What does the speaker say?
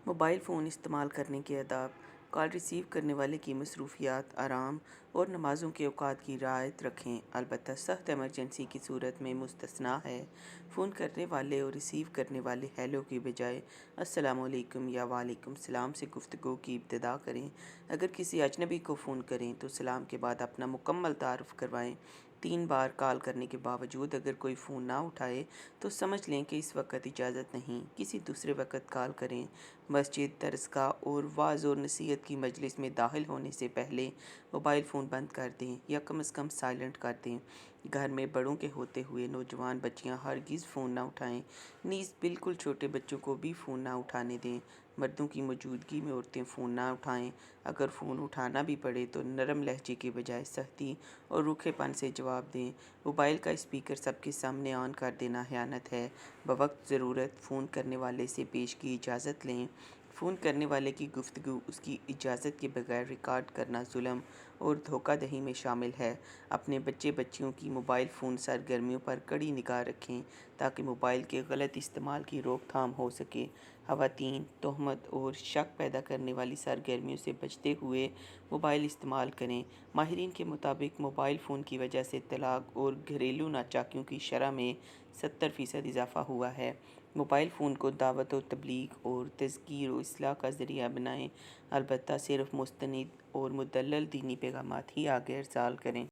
Mobile phone استعمال کرنے کے آداب۔ کال ریسیو کرنے والے کی مصروفیات، آرام اور نمازوں کے اوقات کی رعایت رکھیں، البتہ سخت ایمرجنسی کی صورت میں مستثنیٰ ہے۔ فون کرنے والے اور ریسیو کرنے والے ہیلو کی بجائے السلام علیکم یا وعلیکم السلام سے گفتگو کی ابتدا کریں۔ اگر کسی اجنبی کو فون کریں تو سلام کے بعد اپنا مکمل تعارف کروائیں۔ 3 بار کال کرنے کے باوجود اگر کوئی فون نہ اٹھائے تو سمجھ لیں کہ اس وقت اجازت نہیں، کسی دوسرے وقت کال کریں۔ مسجد، درسگاہ اور وعظ و نصیحت کی مجلس میں داخل ہونے سے پہلے موبائل فون بند کر دیں یا کم از کم سائلنٹ کر دیں۔ گھر میں بڑوں کے ہوتے ہوئے نوجوان بچیاں ہرگز فون نہ اٹھائیں، نیز بالکل چھوٹے بچوں کو بھی فون نہ اٹھانے دیں۔ مردوں کی موجودگی میں عورتیں فون نہ اٹھائیں۔ اگر فون اٹھانا بھی پڑے تو نرم لہجے کے بجائے سختی اور روکھے پن سے جواب دیں۔ موبائل کا اسپیکر سب کے سامنے آن کر دینا خیانت ہے۔ بوقت ضرورت فون کرنے والے سے پیش کی اجازت لیں۔ فون کرنے والے کی گفتگو اس کی اجازت کے بغیر ریکارڈ کرنا ظلم اور دھوکہ دہی میں شامل ہے۔ اپنے بچے بچیوں کی موبائل فون سرگرمیوں پر کڑی نگاہ رکھیں تاکہ موبائل کے غلط استعمال کی روک تھام ہو سکے۔ خواتین تہمت اور شک پیدا کرنے والی سرگرمیوں سے بچتے ہوئے موبائل استعمال کریں۔ ماہرین کے مطابق موبائل فون کی وجہ سے طلاق اور گھریلو ناچاکیوں کی شرح میں 70% اضافہ ہوا ہے۔ موبائل فون کو دعوت و تبلیغ اور تذکیر و اصلاح کا ذریعہ بنائیں، البتہ صرف مستند اور مدلل دینی پیغامات ہی آگے ارسال کریں۔